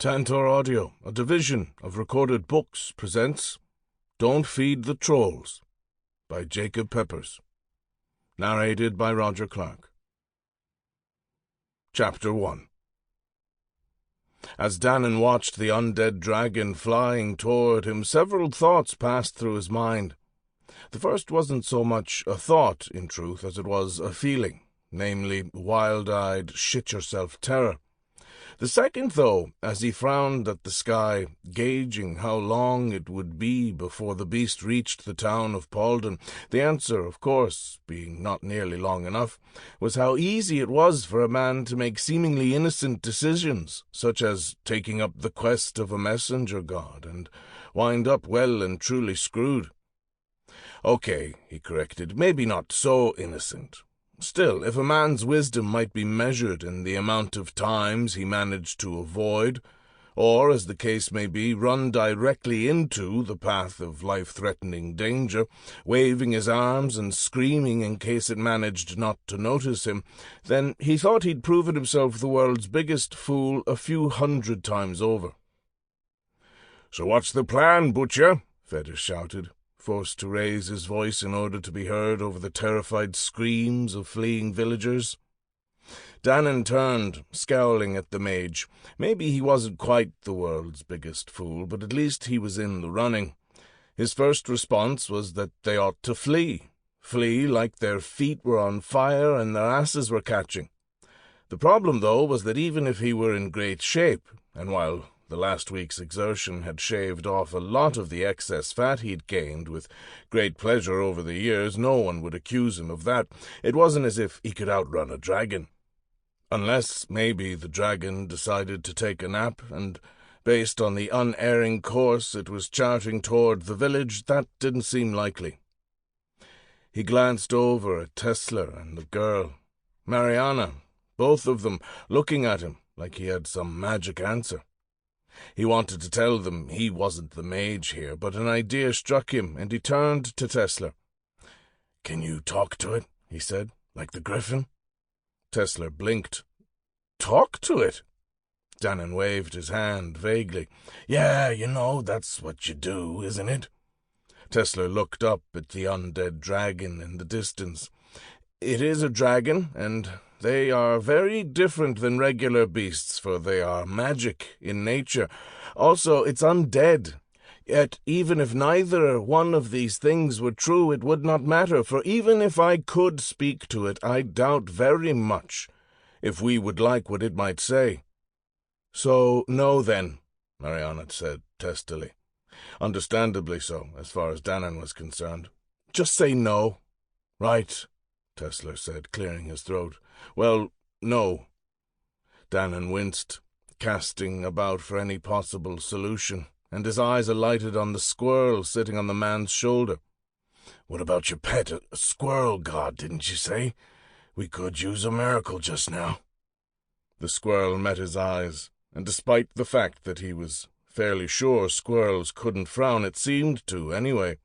Tantor Audio, a division of Recorded Books, presents Don't Feed the Trolls by Jacob Peppers. Narrated by Roger Clark. Chapter 1. As Dannen watched the undead dragon flying toward him, several thoughts passed through his mind. The first wasn't so much a thought, in truth, as it was a feeling, namely, wild-eyed, shit-yourself terror. The second, though, as he frowned at the sky, gauging how long it would be before the beast reached the town of Paulden, the answer, of course, being not nearly long enough, was how easy it was for a man to make seemingly innocent decisions, such as taking up the quest of a messenger god, and wind up well and truly screwed. Okay, he corrected, maybe not so innocent. Still, if a man's wisdom might be measured in the amount of times he managed to avoid, or, as the case may be, run directly into the path of life-threatening danger, waving his arms and screaming in case it managed not to notice him, then he thought he'd proven himself the world's biggest fool a few 100 times over. "So what's the plan, Butcher?" Fetters shouted, forced to raise his voice in order to be heard over the terrified screams of fleeing villagers. Dannen turned, scowling at the mage. Maybe he wasn't quite the world's biggest fool, but at least he was in the running. His first response was that they ought to flee. Flee like their feet were on fire and their asses were catching. The problem, though, was that even if he were in great shape, and while the last week's exertion had shaved off a lot of the excess fat he'd gained with great pleasure over the years, no one would accuse him of that. It wasn't as if he could outrun a dragon. Unless, maybe, the dragon decided to take a nap, and, based on the unerring course it was charting toward the village, that didn't seem likely. He glanced over at Tesler and the girl, Mariana, both of them looking at him like he had some magic answer. He wanted to tell them he wasn't the mage here, but an idea struck him, and he turned to Tesler. "Can you talk to it?" he said, "like the griffin?" Tesler blinked. "Talk to it?" Dannen waved his hand vaguely. "Yeah, that's what you do, isn't it?" Tesler looked up at the undead dragon in the distance. "It is a dragon, and they are very different than regular beasts, for they are magic in nature. Also, it's undead. Yet, even if neither one of these things were true, it would not matter, for even if I could speak to it, I doubt very much if we would like what it might say." "So, no, then," Mariana said testily. Understandably so, as far as Dannen was concerned. "Just say no." "Right," Tesler said, clearing his throat. "Well, no." Dannen winced, casting about for any possible solution, and his eyes alighted on the squirrel sitting on the man's shoulder. "What about your pet, a squirrel god, didn't you say? We could use a miracle just now." The squirrel met his eyes, and despite the fact that he was fairly sure squirrels couldn't frown, it seemed to, anyway.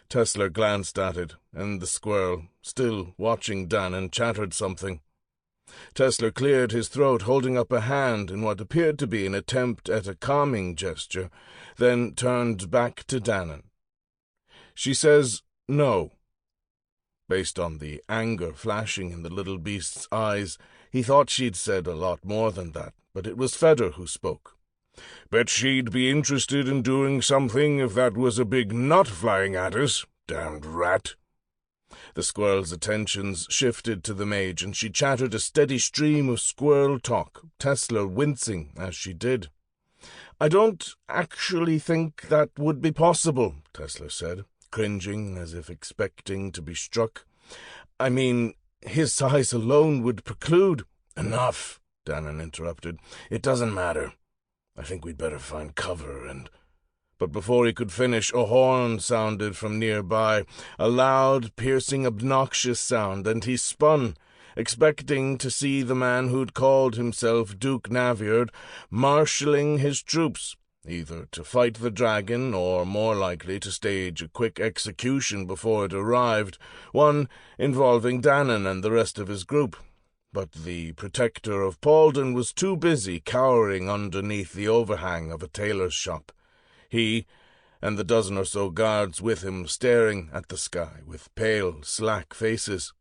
Tesler glanced at it, and the squirrel, still watching Dannen, chattered something. Tesler cleared his throat, holding up a hand in what appeared to be an attempt at a calming gesture, then turned back to Dannen. "She says no." Based on the anger flashing in the little beast's eyes, he thought she'd said a lot more than that, but it was Fedder who spoke. "Bet she'd be interested in doing something if that was a big nut flying at us, damned rat." The squirrel's attentions shifted to the mage, and she chattered a steady stream of squirrel talk, Tesler wincing as she did. "I don't actually think that would be possible," Tesler said, cringing as if expecting to be struck. "I mean, his size alone would preclude—" "Enough," Dannen interrupted. "It doesn't matter. I think we'd better find cover and—" But before he could finish, a horn sounded from nearby, a loud, piercing, obnoxious sound, and he spun, expecting to see the man who'd called himself Duke Naviard marshalling his troops, either to fight the dragon or, more likely, to stage a quick execution before it arrived, one involving Dannen and the rest of his group. but the protector of Paulden was too busy cowering underneath the overhang of a tailor's shop. He, and the dozen or so guards with him, staring at the sky with pale, slack faces.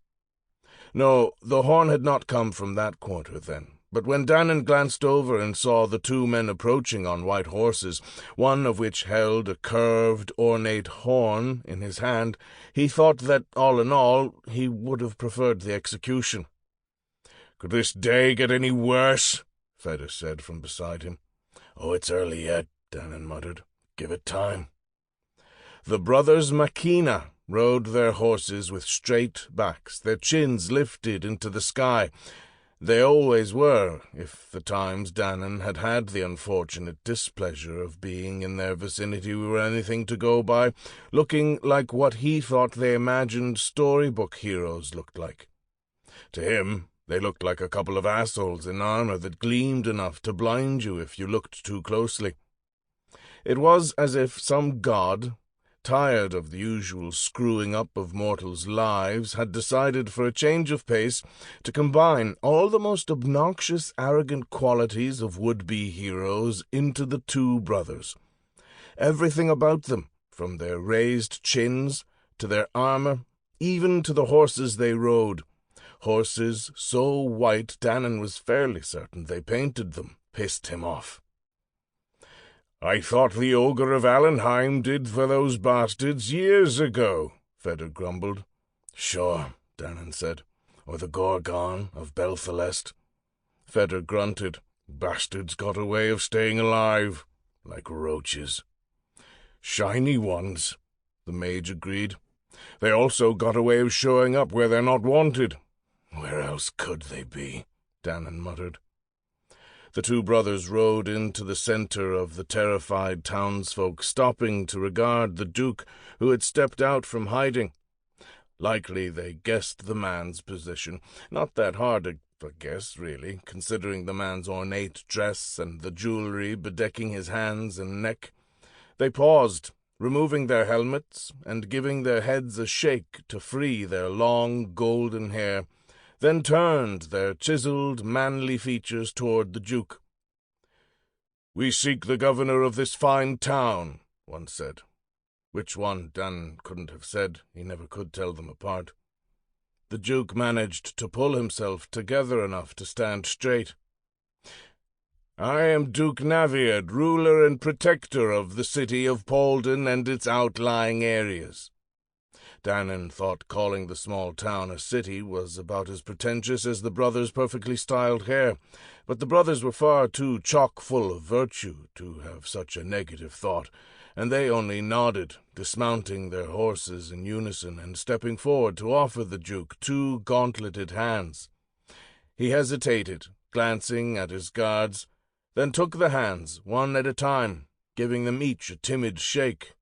No, the horn had not come from that quarter then. But when Dannen glanced over and saw the two men approaching on white horses, one of which held a curved, ornate horn in his hand, he thought that, all in all, he would have preferred the execution. "Could this day get any worse?" Feder said from beside him. "Oh, it's early yet," Dannen muttered. "Give it time." The brothers Mariana rode their horses with straight backs, their chins lifted into the sky. They always were, if the times Dannen had had the unfortunate displeasure of being in their vicinity were anything to go by, looking like what he thought they imagined storybook heroes looked like. To him, they looked like a couple of assholes in armor that gleamed enough to blind you if you looked too closely. It was as if some god, tired of the usual screwing up of mortals' lives, had decided for a change of pace to combine all the most obnoxious, arrogant qualities of would-be heroes into the two brothers. Everything about them, from their raised chins to their armor, even to the horses they rode. Horses so white Dannen was fairly certain they painted them, pissed him off. "I thought the ogre of Allenheim did for those bastards years ago," Feder grumbled. "Sure," Dannen said. "Or the Gorgon of Belthalest." Feder grunted. "Bastards got a way of staying alive, like roaches." "Shiny ones," the mage agreed. "They also got a way of showing up where they're not wanted." "Where else could they be?" Dannen muttered. The two brothers rode into the center of the terrified townsfolk, stopping to regard the Duke, who had stepped out from hiding. Likely they guessed the man's position. Not that hard to guess, really, considering the man's ornate dress and the jewelry bedecking his hands and neck. They paused, removing their helmets and giving their heads a shake to free their long golden hair, then turned their chiseled, manly features toward the Duke. "We seek the governor of this fine town," one said. Which one, Dannen couldn't have said. He never could tell them apart. The Duke managed to pull himself together enough to stand straight. "I am Duke Naviad, ruler and protector of the city of Paulden and its outlying areas." Dannen thought calling the small town a city was about as pretentious as the brothers' perfectly styled hair, but the brothers were far too chock-full of virtue to have such a negative thought, and they only nodded, dismounting their horses in unison and stepping forward to offer the Duke two gauntleted hands. He hesitated, glancing at his guards, then took the hands, one at a time, giving them each a timid shake.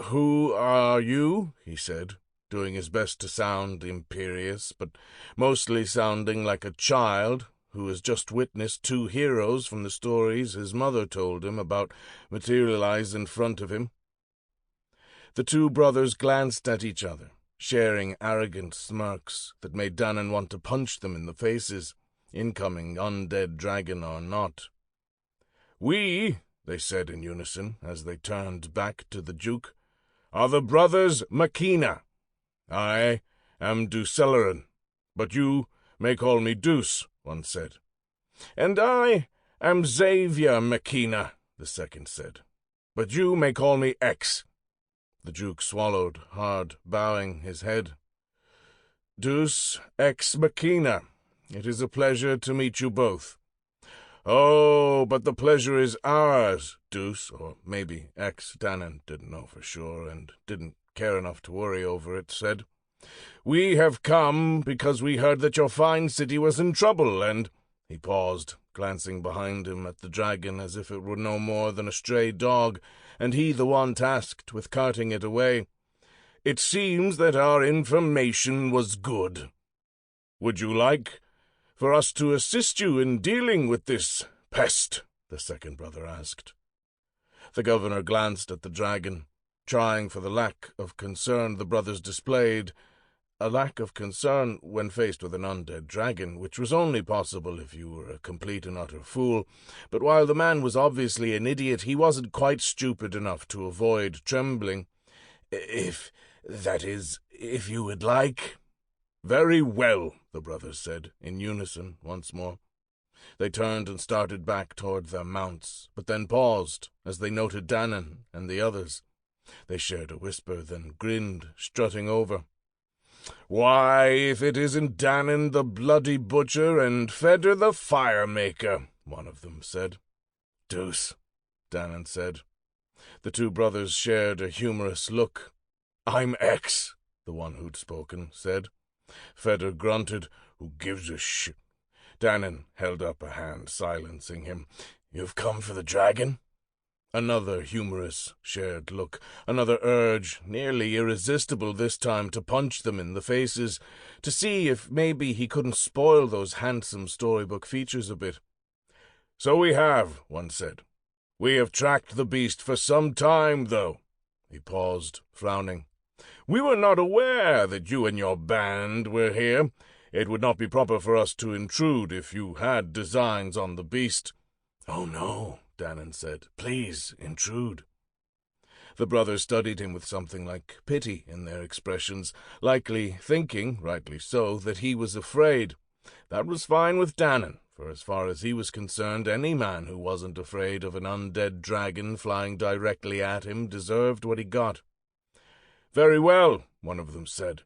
"Who are you?" he said, doing his best to sound imperious, but mostly sounding like a child who has just witnessed two heroes from the stories his mother told him about materialize in front of him. The two brothers glanced at each other, sharing arrogant smirks that made Dannen want to punch them in the faces, incoming undead dragon or not. "We," they said in unison as they turned back to the Duke, "are the brothers Mariana. I am Deuceleran, but you may call me Deuce," one said. "And I am Xavier Mariana," the second said, "but you may call me X." The Duke swallowed hard, bowing his head. "Deuce X Mariana, it is a pleasure to meet you both." "Oh, but the pleasure is ours," Deuce, or maybe X, Dannen didn't know for sure and didn't care enough to worry over it, said. "We have come because we heard that your fine city was in trouble, and—" He paused, glancing behind him at the dragon as if it were no more than a stray dog, and he the one tasked with carting it away. "It seems that our information was good. Would you like for us to assist you in dealing with this pest?" the second brother asked. The governor glanced at the dragon, trying for the lack of concern the brothers displayed, a lack of concern when faced with an undead dragon, which was only possible if you were a complete and utter fool. But while the man was obviously an idiot, he wasn't quite stupid enough to avoid trembling. If you would like." "Very well," the brothers said, in unison once more. They turned and started back toward their mounts, but then paused as they noted Dannen and the others. They shared a whisper, then grinned, strutting over. "Why, if it isn't Dannen the bloody butcher and Feder the fire-maker," one of them said. "Deuce," Dannen said. The two brothers shared a humorous look. "I'm X," the one who'd spoken said. Feder grunted. "Who gives a shit?" Dannen held up a hand, silencing him. "You've come for the dragon?" Another humorous, shared look, another urge, nearly irresistible this time, to punch them in the faces, to see if maybe he couldn't spoil those handsome storybook features a bit. "So we have," one said. "We have tracked the beast for some time, though." He paused, frowning. "We were not aware that you and your band were here. It would not be proper for us to intrude if you had designs on the beast." "Oh, no," Dannen said. "Please, intrude." The brothers studied him with something like pity in their expressions, likely thinking, rightly so, that he was afraid. That was fine with Dannen, for as far as he was concerned, any man who wasn't afraid of an undead dragon flying directly at him deserved what he got. "Very well," one of them said.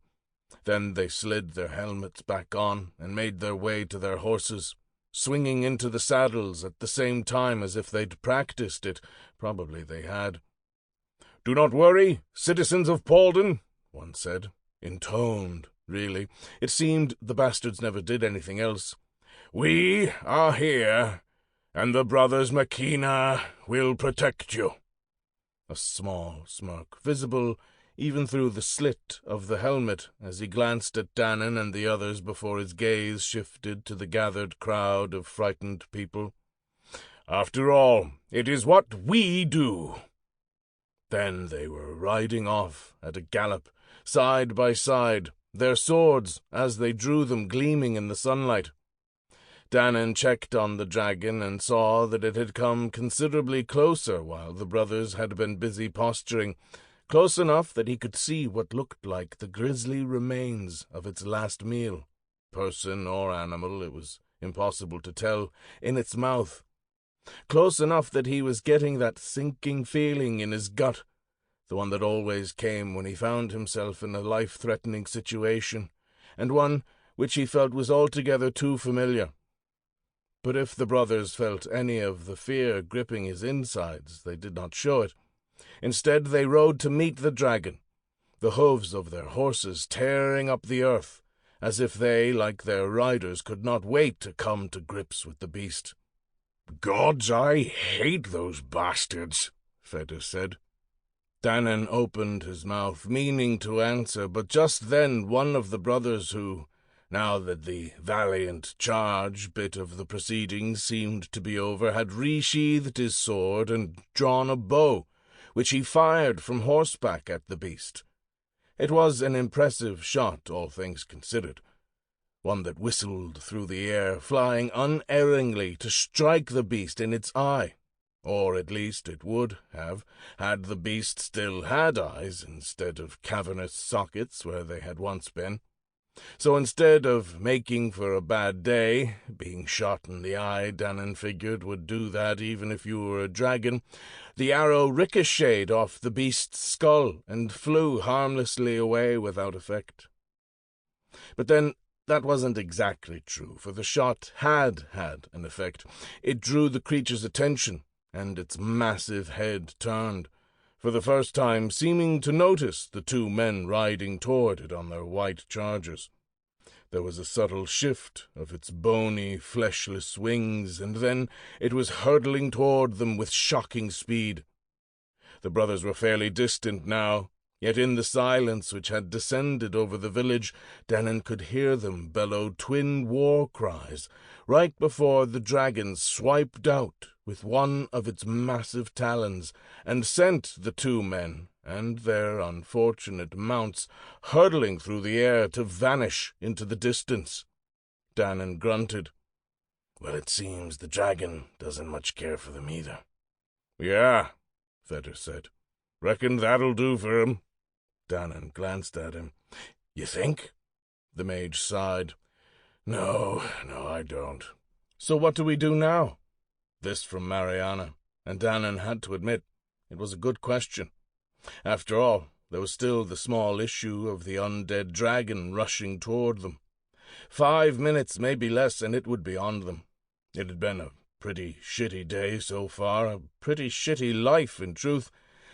Then they slid their helmets back on and made their way to their horses, swinging into the saddles at the same time as if they'd practiced it. Probably they had. "Do not worry, citizens of Paulden," one said. Intoned, really. It seemed the bastards never did anything else. "We are here, and the brothers Makina will protect you." A small smirk, visible even through the slit of the helmet, as he glanced at Dannen and the others before his gaze shifted to the gathered crowd of frightened people. "After all, it is what we do." Then they were riding off at a gallop, side by side, their swords, as they drew them, gleaming in the sunlight. Dannen checked on the dragon and saw that it had come considerably closer while the brothers had been busy posturing, close enough that he could see what looked like the grisly remains of its last meal, person or animal, it was impossible to tell, in its mouth. Close enough that he was getting that sinking feeling in his gut, the one that always came when he found himself in a life-threatening situation, and one which he felt was altogether too familiar. But if the brothers felt any of the fear gripping his insides, they did not show it. Instead, they rode to meet the dragon, the hooves of their horses tearing up the earth, as if they, like their riders, could not wait to come to grips with the beast. "Gods, I hate those bastards," Feder said. Dannen opened his mouth, meaning to answer, but just then one of the brothers who, now that the valiant charge bit of the proceedings seemed to be over, had resheathed his sword and drawn a bow, which he fired from horseback at the beast. It was an impressive shot, all things considered, one that whistled through the air, flying unerringly to strike the beast in its eye, or at least it would have, had the beast still had eyes instead of cavernous sockets where they had once been. So instead of making for a bad day, being shot in the eye, Dannen figured, would do that even if you were a dragon, the arrow ricocheted off the beast's skull and flew harmlessly away without effect. But then that wasn't exactly true, for the shot had an effect. It drew the creature's attention, and its massive head turned, for the first time seeming to notice the two men riding toward it on their white chargers. There was a subtle shift of its bony, fleshless wings, and then it was hurtling toward them with shocking speed. The brothers were fairly distant now, yet in the silence which had descended over the village, Dannen could hear them bellow twin war cries right before the dragon swiped out with one of its massive talons and sent the two men, and their unfortunate mounts hurtling through the air to vanish into the distance. Dannen grunted. Well, it seems the dragon doesn't much care for them either. Yeah, Vetter said. Reckon that'll do for him. Dannen glanced at him. You think? The mage sighed. No, I don't. So what do we do now? This from Mariana, and Dannen had to admit it was a good question. After all, there was still the small issue of the undead dragon rushing toward them. 5 minutes, maybe less, and it would be on them. It had been a pretty shitty day so far, a pretty shitty life, in truth,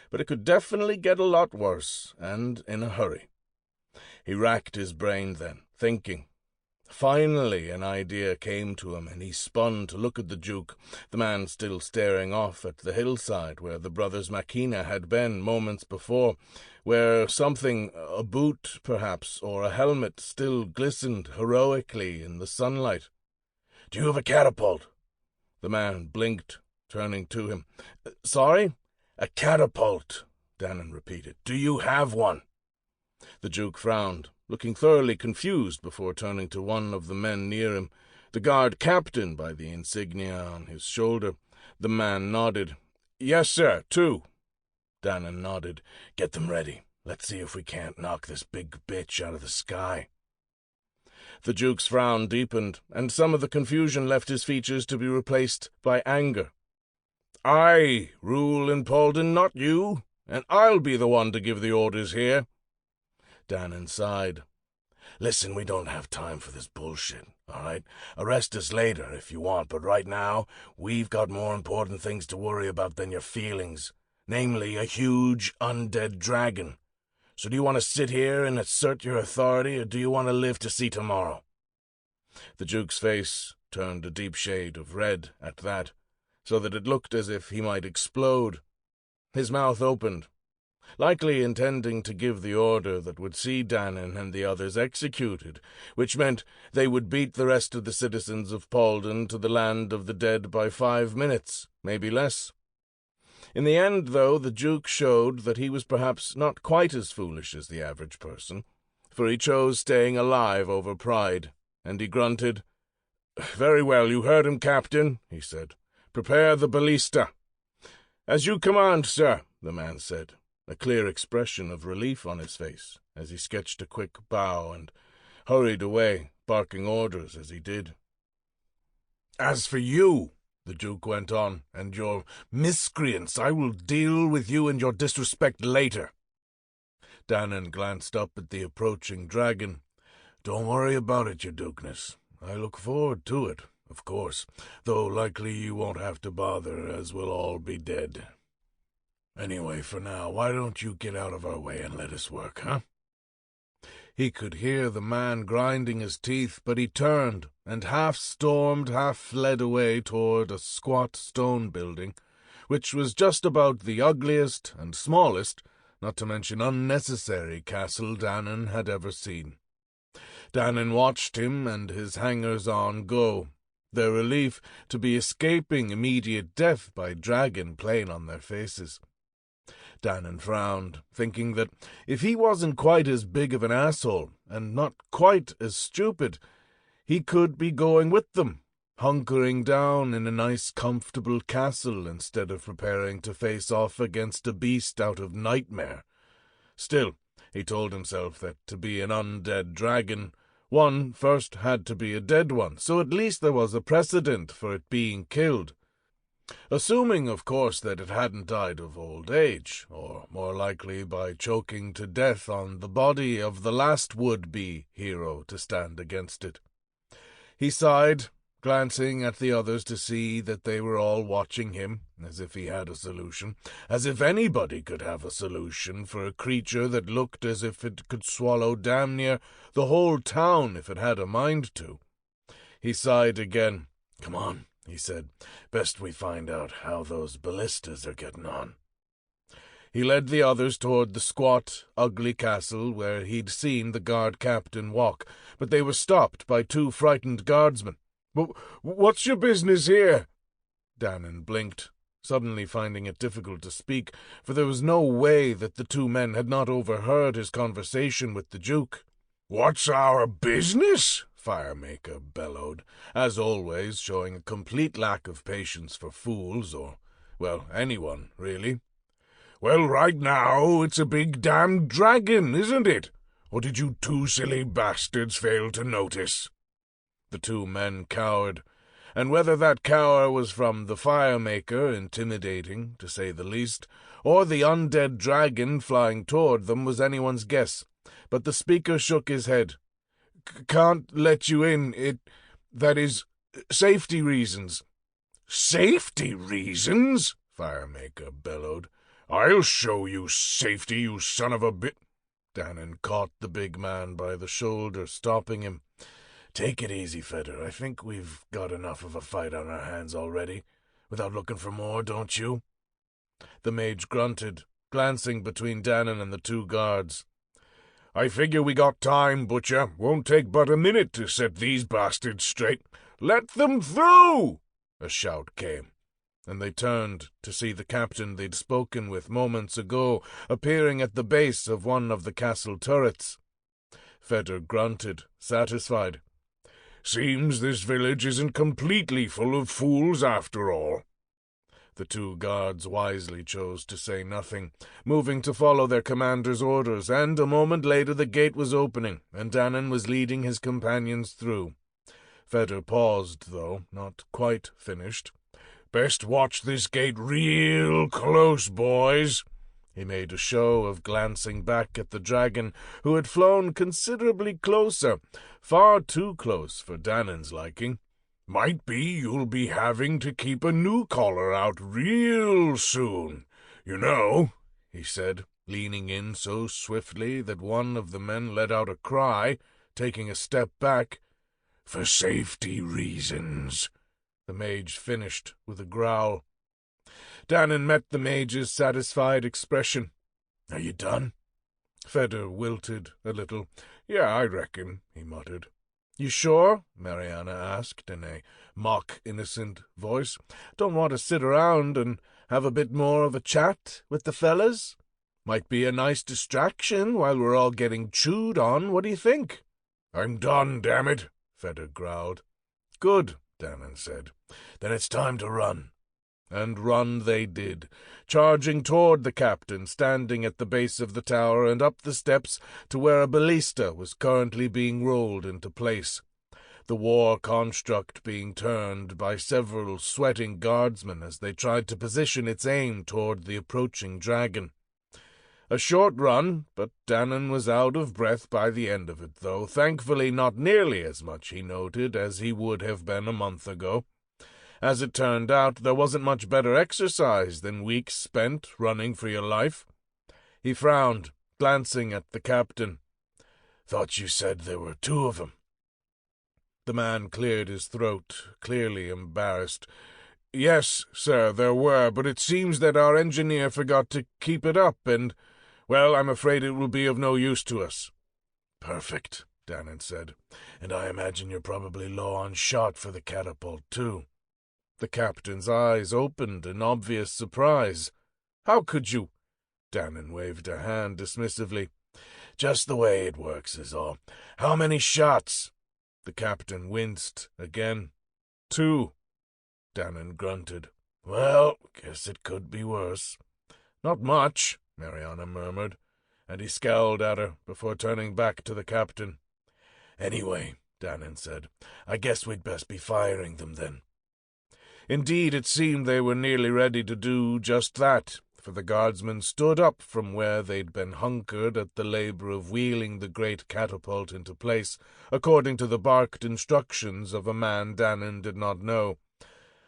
but it could definitely get a lot worse, and in a hurry. He racked his brain then, thinking. Finally an idea came to him, and he spun to look at the Duke, the man still staring off at the hillside where the brothers Machina had been moments before, where something, a boot perhaps, or a helmet, still glistened heroically in the sunlight. Do you have a catapult? The man blinked, turning to him. Sorry? A catapult, Dannen repeated. Do you have one? The Duke frowned, looking thoroughly confused before turning to one of the men near him, the guard captain by the insignia on his shoulder. The man nodded. Yes, sir, 2. Dannen nodded. Get them ready. Let's see if we can't knock this big bitch out of the sky. The Duke's frown deepened, and some of the confusion left his features to be replaced by anger. I rule in Paulden, not you, and I'll be the one to give the orders here. Dannen sighed. Listen, we don't have time for this bullshit, all right? Arrest us later if you want, but right now we've got more important things to worry about than your feelings, namely a huge undead dragon. So do you want to sit here and assert your authority, or do you want to live to see tomorrow? The Duke's face turned a deep shade of red at that, so that it looked as if he might explode. His mouth opened, likely intending to give the order that would see Dannen and the others executed, which meant they would beat the rest of the citizens of Paulden to the land of the dead by 5 minutes, maybe less. In the end, though, the Duke showed that he was perhaps not quite as foolish as the average person, for he chose staying alive over pride, and he grunted. Very well, you heard him, Captain, he said. Prepare the ballista. As you command, sir, the man said, a clear expression of relief on his face, as he sketched a quick bow and hurried away, barking orders as he did. As for you, the Duke went on, and your miscreants, I will deal with you and your disrespect later. Dannen glanced up at the approaching dragon. Don't worry about it, your Dukeness. I look forward to it, of course, though likely you won't have to bother, as we'll all be dead. Anyway, for now, why don't you get out of our way and let us work, huh? He could hear the man grinding his teeth, but he turned, and half stormed, half fled away toward a squat stone building, which was just about the ugliest and smallest, not to mention unnecessary, castle Dannen had ever seen. Dannen watched him and his hangers-on go, their relief to be escaping immediate death by dragon plain on their faces. Dannen frowned, thinking that if he wasn't quite as big of an asshole, and not quite as stupid, he could be going with them, hunkering down in a nice comfortable castle instead of preparing to face off against a beast out of nightmare. Still, he told himself that to be an undead dragon, one first had to be a dead one, so at least there was a precedent for it being killed. Assuming, of course, that it hadn't died of old age, or more likely by choking to death on the body of the last would-be hero to stand against it. He sighed, glancing at the others to see that they were all watching him, as if he had a solution, as if anybody could have a solution for a creature that looked as if it could swallow damn near the whole town if it had a mind to. He sighed again. Come on, he said. Best we find out how those ballistas are getting on. He led the others toward the squat, ugly castle where he'd seen the guard captain walk, but they were stopped by 2 frightened guardsmen. What's your business here? Dannen blinked. suddenly finding it difficult to speak, for there was no way that the two men had not overheard his conversation with the Duke. "What's our business?" Firemaker bellowed, as always showing a complete lack of patience for fools, or, well, anyone, really. "Well, right now it's a big damned dragon, isn't it? Or did you two silly bastards fail to notice?" The two men cowered, and whether that cower was from the firemaker, intimidating, to say the least, or the undead dragon flying toward them was anyone's guess, but the speaker shook his head. "Can't let you in. That is, safety reasons." "Safety reasons?" Firemaker bellowed. "I'll show you safety, you son of a bit—" Dannen caught the big man by the shoulder, stopping him. "Take it easy, Feder. I think we've got enough of a fight on our hands already, without looking for more, don't you?" The mage grunted, glancing between Dannen and the two guards. "I figure we got time, Butcher. Won't take but a minute to set these bastards straight. Let them through!" A shout came, and they turned to see the captain they'd spoken with moments ago appearing at the base of one of the castle turrets. Feder grunted, satisfied. "Seems this village isn't completely full of fools after all." The two guards wisely chose to say nothing, moving to follow their commander's orders, and a moment later the gate was opening, and Dannen was leading his companions through. Feder paused, though, not quite finished. "Best watch this gate real close, boys." He made a show of glancing back at the dragon, who had flown considerably closer, far too close for Dannen's liking. "Might be you'll be having to keep a new collar out real soon. You know," he said, leaning in so swiftly that one of the men let out a cry, taking a step back. "For safety reasons," the mage finished with a growl. Dannen met the mage's satisfied expression. "Are you done?" Feder wilted a little. "Yeah, I reckon," he muttered. "You sure?" Mariana asked in a mock-innocent voice. "Don't want to sit around and have a bit more of a chat with the fellas? Might be a nice distraction while we're all getting chewed on. What do you think?" "I'm done, damn it," Feder growled. "Good," Dannen said. "Then it's time to run." And run they did, charging toward the captain standing at the base of the tower and up the steps to where a ballista was currently being rolled into place, the war construct being turned by several sweating guardsmen as they tried to position its aim toward the approaching dragon. A short run, but Dannen was out of breath by the end of it, though thankfully not nearly as much, he noted, as he would have been a month ago. As it turned out, there wasn't much better exercise than weeks spent running for your life. He frowned, glancing at the captain. "Thought you said there were two of them." The man cleared his throat, clearly embarrassed. "Yes, sir, there were, but it seems that our engineer forgot to keep it up, and, well, I'm afraid it will be of no use to us." "Perfect," Dannen said. "And I imagine you're probably low on shot for the catapult, too." The captain's eyes opened in obvious surprise. "How could you?" Dannen waved a hand dismissively. "Just the way it works is all. How many shots?" The captain winced again. "2." Dannen grunted. "Well, guess it could be worse." "Not much," Mariana murmured, and he scowled at her before turning back to the captain. "Anyway," Dannen said, "I guess we'd best be firing them then." Indeed, it seemed they were nearly ready to do just that, for the guardsmen stood up from where they'd been hunkered at the labor of wheeling the great catapult into place, according to the barked instructions of a man Dannen did not know.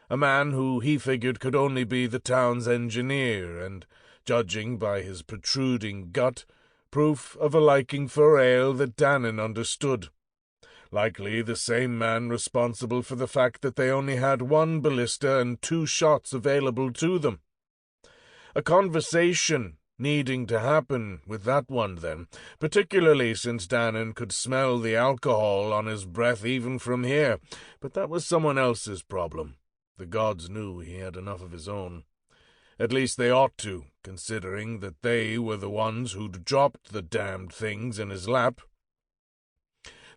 A man who he figured could only be the town's engineer, and, judging by his protruding gut, proof of a liking for ale that Dannen understood. Likely the same man responsible for the fact that they only had one ballista and 2 shots available to them. A conversation needing to happen with that one, then, particularly since Dannen could smell the alcohol on his breath even from here, but that was someone else's problem. The gods knew he had enough of his own. At least they ought to, considering that they were the ones who'd dropped the damned things in his lap.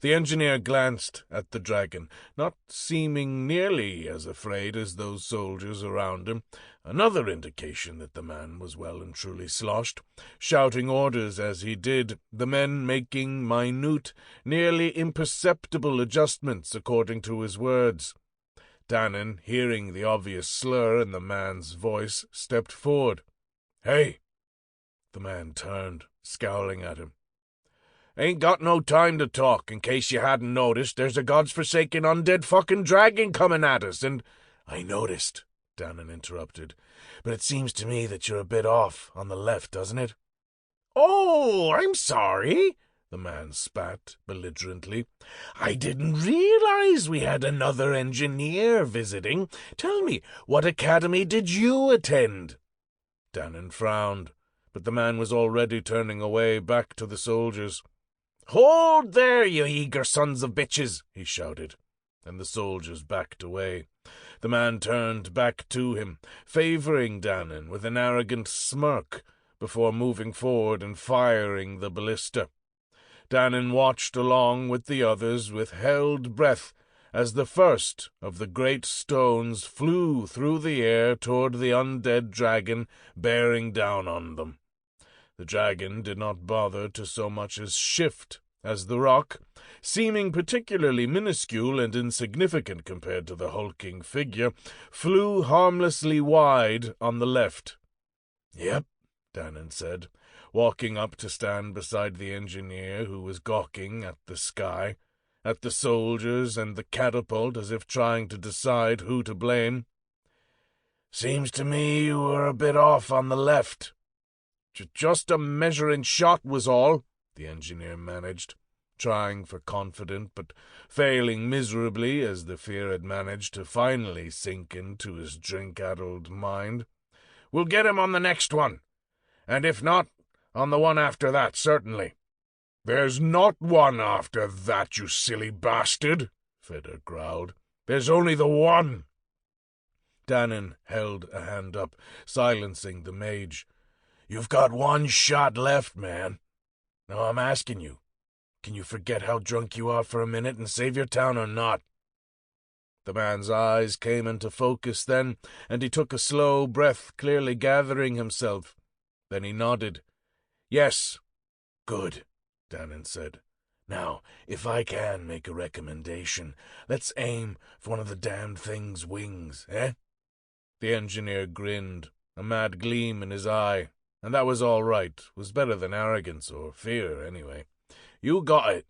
The engineer glanced at the dragon, not seeming nearly as afraid as those soldiers around him, another indication that the man was well and truly sloshed, shouting orders as he did, the men making minute, nearly imperceptible adjustments according to his words. Dannen, hearing the obvious slur in the man's voice, stepped forward. "Hey!" The man turned, scowling at him. "Ain't got no time to talk. In case you hadn't noticed, there's a god's-forsaken undead fucking dragon coming at us, and—" "I noticed," Dannen interrupted, "but it seems to me that you're a bit off on the left, doesn't it?" "Oh, I'm sorry," the man spat belligerently. "I didn't realize we had another engineer visiting. Tell me, what academy did you attend?" Dannen frowned, but the man was already turning away back to the soldiers. "Hold there, you eager sons of bitches!" he shouted, and the soldiers backed away. The man turned back to him, favoring Dannen with an arrogant smirk, before moving forward and firing the ballista. Dannen watched along with the others with held breath as the first of the great stones flew through the air toward the undead dragon, bearing down on them. The dragon did not bother to so much as shift, as the rock, seeming particularly minuscule and insignificant compared to the hulking figure, flew harmlessly wide on the left. "Yep," Dannen said, walking up to stand beside the engineer, who was gawking at the sky, at the soldiers and the catapult as if trying to decide who to blame. "Seems to me you were a bit off on the left." Just a measuring shot was all," the engineer managed, trying for confidence, but failing miserably as the fear had managed to finally sink into his drink-addled mind. "We'll get him on the next one, and if not, on the one after that, certainly." "There's not one after that, you silly bastard," Feder growled. "There's only the one." Dannen held a hand up, silencing the mage. "You've got one shot left, man. Now I'm asking you, can you forget how drunk you are for a minute and save your town or not?" The man's eyes came into focus then, and he took a slow breath, clearly gathering himself. Then he nodded. "Yes." "Good," Dannen said. "Now, if I can make a recommendation, let's aim for one of the damned thing's wings, eh?" The engineer grinned, a mad gleam in his eye. And that was all right, was better than arrogance or fear, anyway. "You got it."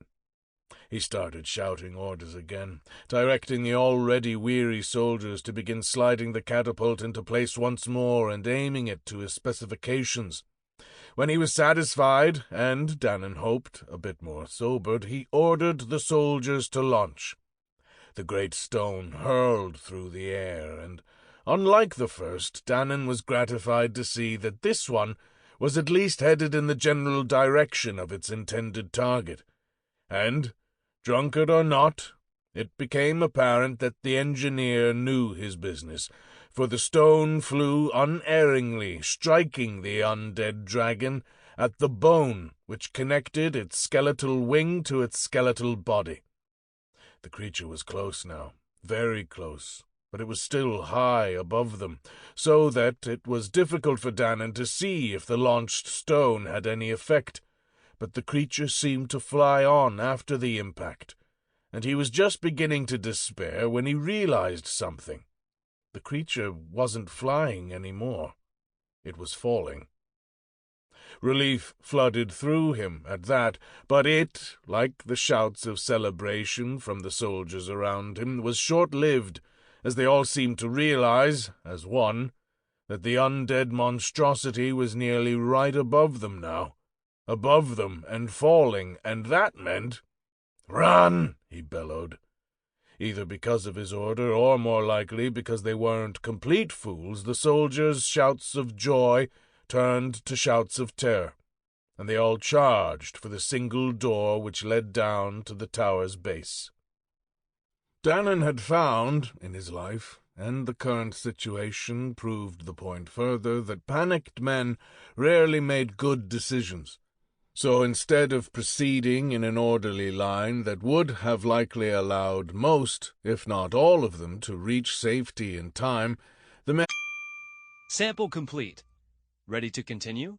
He started shouting orders again, directing the already weary soldiers to begin sliding the catapult into place once more and aiming it to his specifications. When he was satisfied, and, Dannen hoped, a bit more sobered, he ordered the soldiers to launch. The great stone hurled through the air, and unlike the first, Dannen was gratified to see that this one was at least headed in the general direction of its intended target. And, drunkard or not, it became apparent that the engineer knew his business, for the stone flew unerringly, striking the undead dragon at the bone which connected its skeletal wing to its skeletal body. The creature was close now, very close, but it was still high above them, so that it was difficult for Dannen to see if the launched stone had any effect. But the creature seemed to fly on after the impact, and he was just beginning to despair when he realized something. The creature wasn't flying any more. It was falling. Relief flooded through him at that, but it, like the shouts of celebration from the soldiers around him, was short-lived, as they all seemed to realize, as one, that the undead monstrosity was nearly right above them now. Above them and falling, and that meant— "Run!" he bellowed. Either because of his order, or more likely because they weren't complete fools, the soldiers' shouts of joy turned to shouts of terror, and they all charged for the single door which led down to the tower's base. Dannen had found, in his life, and the current situation proved the point further that panicked men rarely made good decisions. So instead of proceeding in an orderly line that would have likely allowed most, if not all of them, to reach safety in time, the men... Sample complete. Ready to continue?